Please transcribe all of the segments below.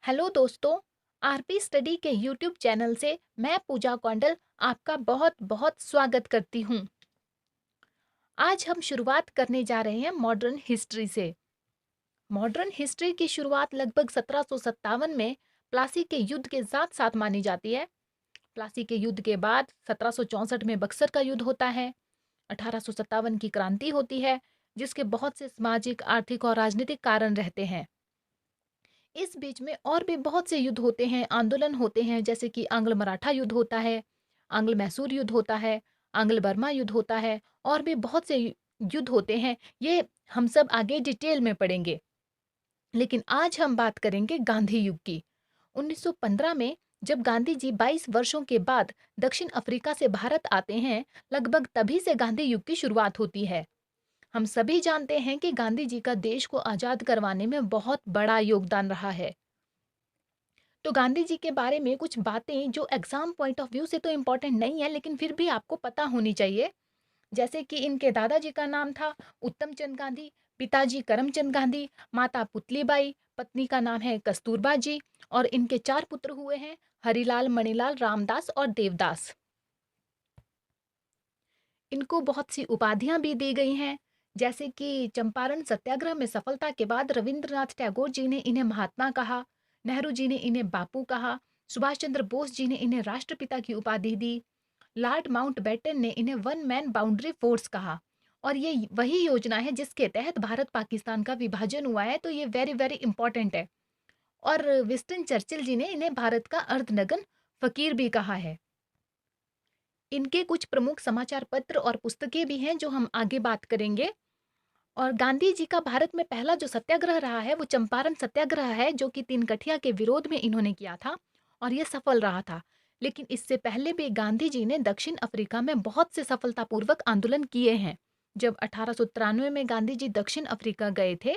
Hello दोस्तों। RP study के YouTube channel से मैं पूजा कौंडल आपका बहुत बहुत स्वागत करती हूँ। आज हम शुरुआत करने जा रहे हैं मॉडर्न हिस्ट्री से। मॉडर्न हिस्ट्री की शुरुआत लगभग 1757 में प्लासी के युद्ध के साथ साथ मानी जाती है। प्लासी के युद्ध के बाद 1764 में बक्सर का युद्ध होता है। 1857 की क्रांति होती है, जिसके बहुत से सामाजिक, आर्थिक और राजनीतिक कारण रहते हैं। इस बीच में और भी बहुत से युद्ध होते हैं, आंदोलन होते हैं, जैसे कि आंग्ल मराठा युद्ध होता है, आंग्ल मैसूर युद्ध होता है, आंग्ल बर्मा युद्ध होता है और भी बहुत से युद्ध होते हैं। ये हम सब आगे डिटेल में पढ़ेंगे। लेकिन आज हम बात करेंगे गांधी युग की। 1915 में जब गांधी जी 22 वर्षों के बाद दक्षिण अफ्रीका से भारत आते हैं, लगभग तभी से गांधी युग की शुरुआत होती है। हम सभी जानते हैं कि गांधी जी का देश को आजाद करवाने में बहुत बड़ा योगदान रहा है। तो गांधी जी के बारे में कुछ बातें जो एग्जाम पॉइंट ऑफ व्यू से तो इम्पोर्टेंट नहीं है, लेकिन फिर भी आपको पता होनी चाहिए। जैसे कि इनके दादाजी का नाम था उत्तम चंद गांधी, पिताजी करमचंद गांधी, माता पुतलीबाई, पत्नी का नाम है कस्तूरबा जी और इनके 4 पुत्र हुए हैं, हरिलाल, मणिलाल, रामदास और देवदास। इनको बहुत सी उपाधियां भी दी गई हैं, जैसे कि चंपारण सत्याग्रह में सफलता के बाद रविंद्रनाथ टैगोर जी ने इन्हें महात्मा कहा, नेहरू जी ने इन्हें बापू कहा, सुभाष चंद्र बोस जी ने इन्हें राष्ट्रपिता की उपाधि दी, लॉर्ड माउंटबेटन ने इन्हें वन मैन बाउंड्री फोर्स कहा। और ये वही योजना है जिसके तहत भारत पाकिस्तान का विभाजन हुआ है, तो ये वेरी वेरी इंपॉर्टेंट है। और विंस्टन चर्चिल जी ने इन्हें भारत का अर्धनगन फकीर भी कहा है। इनके कुछ प्रमुख समाचार पत्र और पुस्तकें भी हैं जो हम आगे बात करेंगे। और गांधी जी का भारत में पहला जो सत्याग्रह रहा है वो चंपारण सत्याग्रह है, जो कि तीन गठिया के विरोध में इन्होंने किया था और ये सफल रहा था। लेकिन इससे पहले भी गांधी जी ने दक्षिण अफ्रीका में बहुत से सफलतापूर्वक आंदोलन किए हैं। जब 1893 में गांधी जी दक्षिण अफ्रीका गए थे,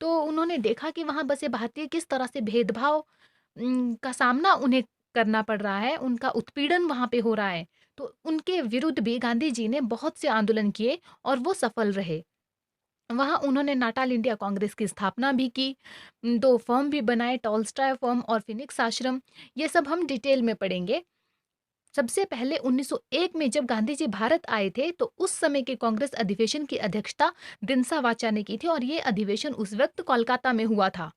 तो उन्होंने देखा कि वहां बसे भारतीय किस तरह से भेदभाव का सामना उन्हें करना पड़ रहा है, उनका उत्पीड़न वहां पे हो रहा है। तो उनके विरुद्ध भी गांधी जी ने बहुत से आंदोलन किए और वो सफल रहे। वहाँ उन्होंने नाटाल इंडिया कांग्रेस की स्थापना भी की, 2 फर्म भी बनाए, टॉलस्टॉय फर्म और फिनिक्स आश्रम। ये सब हम डिटेल में पढ़ेंगे। सबसे पहले 1901 में जब गांधी जी भारत आए थे, तो उस समय के कांग्रेस अधिवेशन की अध्यक्षता दिनसा वाचा ने की थी और ये अधिवेशन उस वक्त कोलकाता में हुआ था।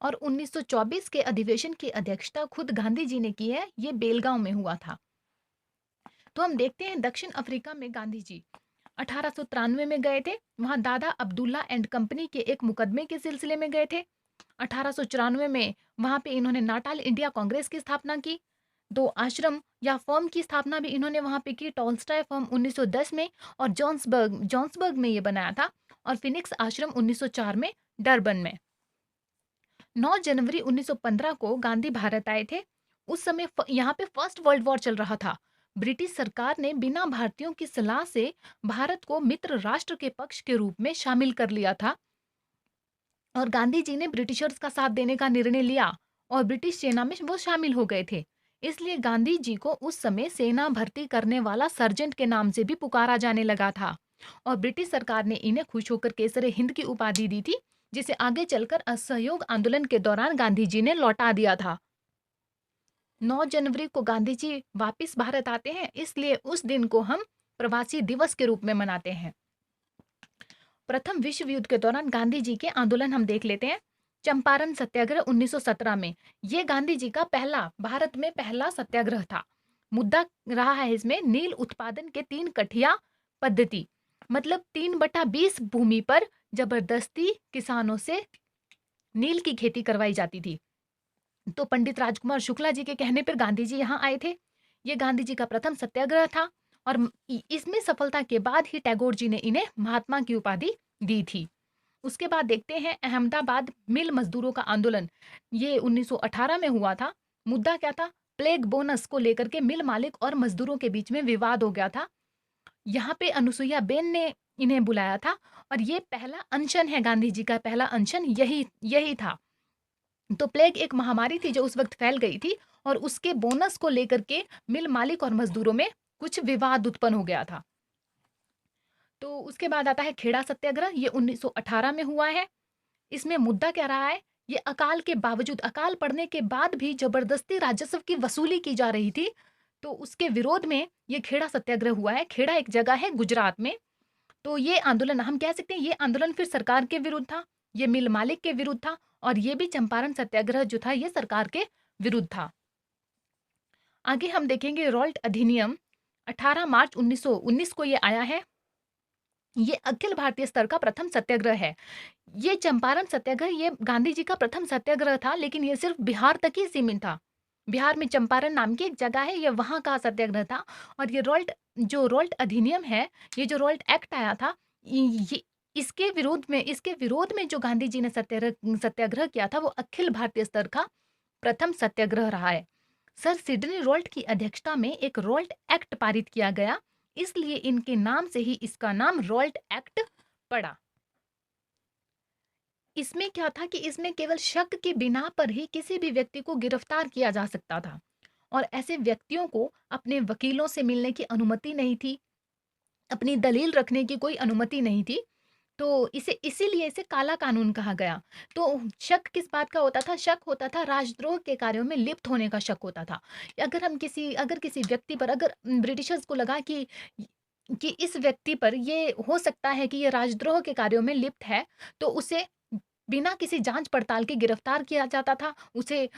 और 1924 के अधिवेशन की अध्यक्षता खुद गांधी जी ने की है, ये बेलगांव में हुआ था। तो हम देखते हैं दक्षिण अफ्रीका में गांधी जी 1893 में गए थे। वहां दादा अब्दुल्ला एंड कंपनी के एक मुकदमे के सिलसिले में गए थे। 1894 में वहां पे इन्होंने नाटाल इंडिया कांग्रेस की स्थापना की। 2 आश्रम या फर्म की स्थापना भी इन्होंने वहां पे की, टॉलस्टॉय फर्म 1910 में और जॉन्सबर्ग में ये बनाया था, और फिनिक्स आश्रम 1904 में डरबन में। 9 जनवरी 1915 को गांधी भारत आए थे। उस समय यहाँ पे फर्स्ट वर्ल्ड वॉर चल रहा था। ब्रिटिश सरकार ने बिना भारतीयों की सलाह से भारत को मित्र राष्ट्र के पक्ष के रूप में शामिल कर लिया था और गांधी जी ने ब्रिटिशर्स का साथ देने का निर्णय लिया और ब्रिटिश सेना में वो शामिल हो गए थे। इसलिए गांधी जी को उस समय सेना भर्ती करने वाला सर्जेंट के नाम से भी पुकारा जाने लगा था और ब्रिटिश सरकार ने इन्हें खुश होकर केसरे हिंद की उपाधि दी थी, जिसे आगे चलकर असहयोग आंदोलन के दौरान गांधी जी ने लौटा दिया था। 9 जनवरी को गांधी जी वापस भारत आते हैं, इसलिए उस दिन को हम प्रवासी दिवस के रूप में मनाते हैं। प्रथम विश्व युद्ध के दौरान गांधी जी के आंदोलन हम देख लेते हैं। चंपारण सत्याग्रह 1917 में, ये गांधी जी का भारत में पहला सत्याग्रह था। मुद्दा रहा है इसमें नील उत्पादन के 3 कठिया पद्धति, मतलब 3/20 भूमि पर जबरदस्ती किसानों से नील की खेती करवाई जाती थी। तो पंडित राजकुमार शुक्ला जी के कहने पर गांधी जी यहाँ आए थे। ये गांधी जी का प्रथम सत्याग्रह था और इसमें सफलता के बाद ही टैगोर जी ने इन्हें महात्मा की उपाधि दी थी। उसके बाद देखते हैं अहमदाबाद मिल मजदूरों का आंदोलन। ये 1918 में हुआ था। मुद्दा क्या था? प्लेग बोनस को लेकर के मिल मालिक और मजदूरों के बीच में विवाद हो गया था। यहाँ पे अनुसुईया बेन ने इन्हें बुलाया था और ये पहला अनशन है, गांधी जी का पहला अनशन यही यही था। तो प्लेग एक महामारी थी जो उस वक्त फैल गई थी और उसके बोनस को लेकर के मिल मालिक और मजदूरों में कुछ विवाद उत्पन्न हो गया था। तो उसके बाद आता है खेड़ा सत्याग्रह, ये 1918 में हुआ है। इसमें मुद्दा क्या रहा है ये अकाल के बावजूद, अकाल पड़ने के बाद भी जबरदस्ती राजस्व की वसूली की जा रही थी, तो उसके विरोध में ये खेड़ा सत्याग्रह हुआ है। खेड़ा एक जगह है गुजरात में। तो ये आंदोलन हम कह सकते हैं, ये आंदोलन फिर सरकार के विरुद्ध था, ये मिल मालिक के विरुद्ध था, और ये भी चंपारण सत्याग्रह जो था ये सरकार के विरुद्ध था। आगे हम देखेंगे रॉल्ट अधिनियम 18 मार्च 1919 को ये आया है। ये अखिल भारतीय स्तर का प्रथम सत्याग्रह है। ये चंपारण सत्याग्रह ये गांधी जी का प्रथम सत्याग्रह था, लेकिन ये सिर्फ बिहार तक ही सीमित था। बिहार में चंपारण नाम की एक जगह है, ये वहाँ का सत्याग्रह था। और ये रॉल्ट अधिनियम है, ये जो रॉल्ट एक्ट आया था, ये इसके विरोध में जो गांधी जी ने सत्याग्रह किया था, वो अखिल भारतीय स्तर का प्रथम सत्याग्रह रहा है। सर सिडनी रॉल्ट की अध्यक्षता में एक रॉल्ट एक्ट पारित किया गया, इसलिए इनके नाम से ही इसका नाम रॉल्ट एक्ट पड़ा। इसमें क्या था कि इसमें केवल शक के बिना पर ही किसी भी व्यक्ति को गिरफ्तार किया जा सकता था, और ऐसे व्यक्तियों को अपने वकीलों से मिलने की अनुमति नहीं थी, अपनी दलील रखने की कोई अनुमति नहीं थी। तो इसीलिए इसे काला कानून कहा गया। तो शक किस बात का होता था? शक होता था राजद्रोह के कार्यों में लिप्त होने का शक होता था। अगर किसी व्यक्ति पर, अगर ब्रिटिशर्स को लगा कि इस व्यक्ति पर ये हो सकता है कि ये राजद्रोह के कार्यों में लिप्त है, तो उसे बिना किसी जांच पड़ताल के गिरफ्तार किया जाता था, उसे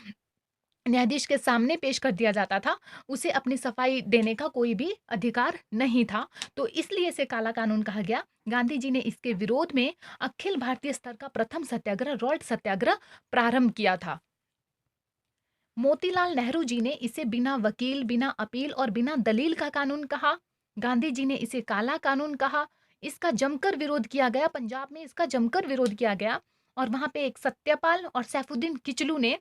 न्यायाधीश के सामने पेश कर दिया जाता था, उसे अपनी सफाई देने का कोई भी अधिकार नहीं था। तो इसलिए इसे काला कानून कहा गया। गांधी जी ने इसके विरोध में अखिल भारतीय स्तर का प्रथम सत्याग्रह रॉल्ट सत्याग्रह प्रारंभ किया था। मोतीलाल नेहरू जी ने इसे बिना वकील, बिना अपील और बिना दलील का कानून कहा। गांधी जी ने इसे काला कानून कहा। इसका जमकर विरोध किया गया, पंजाब में इसका जमकर विरोध किया गया, और वहां पे एक सत्यपाल और सैफुद्दीन किचलू ने,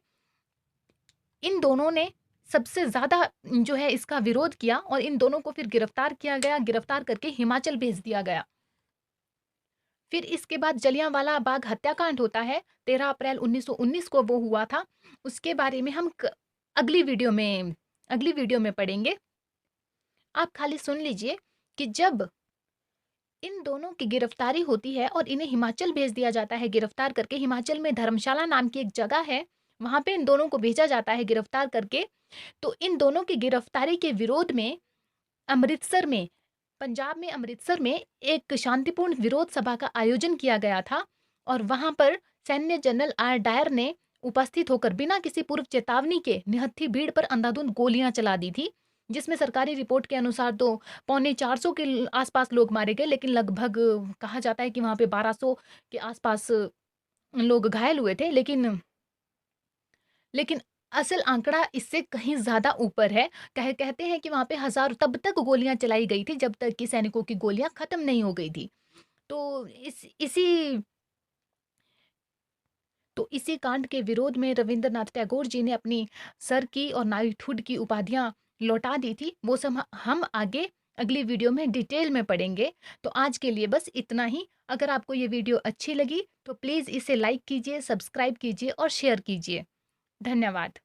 इन दोनों ने सबसे ज़्यादा जो है इसका विरोध किया, और इन दोनों को फिर गिरफ्तार किया गया, गिरफ्तार करके हिमाचल भेज दिया गया। फिर इसके बाद जलियांवाला बाग हत्याकांड होता है, 13 अप्रैल 1919 को वो हुआ था। उसके बारे में हम अगली वीडियो में पढ़ेंगे। आप खाली सुन लीजिए कि जब इन दोनों की गिरफ्तारी होती है और इन्हें हिमाचल भेज दिया जाता है गिरफ्तार करके, हिमाचल में धर्मशाला नाम की एक जगह है, वहाँ पे इन दोनों को भेजा जाता है गिरफ्तार करके। तो इन दोनों की गिरफ्तारी के विरोध में अमृतसर में, पंजाब में अमृतसर में एक शांतिपूर्ण विरोध सभा का आयोजन किया गया था, और वहाँ पर सैन्य जनरल आर डायर ने उपस्थित होकर बिना किसी पूर्व चेतावनी के निहत्थी भीड़ पर अंधाधुंध गोलियां चला दी थी, जिसमें सरकारी रिपोर्ट के अनुसार तो पौने 400 के आसपास लोग मारे गए, लेकिन लगभग कहा जाता है कि वहाँ पे 1200 के आसपास लोग घायल हुए थे। लेकिन असल आंकड़ा इससे कहीं ज़्यादा ऊपर है। कहते हैं कि वहाँ पे हज़ारों तब तक गोलियाँ चलाई गई थी जब तक कि सैनिकों की गोलियाँ खत्म नहीं हो गई थी। तो इसी कांड के विरोध में रविंद्रनाथ टैगोर जी ने अपनी सर की और नाइटहुड की उपाधियाँ लौटा दी थी। वो सब हम आगे अगली वीडियो में डिटेल में पढ़ेंगे। तो आज के लिए बस इतना ही। अगर आपको ये वीडियो अच्छी लगी तो प्लीज़ इसे लाइक कीजिए, सब्सक्राइब कीजिए और शेयर कीजिए। धन्यवाद।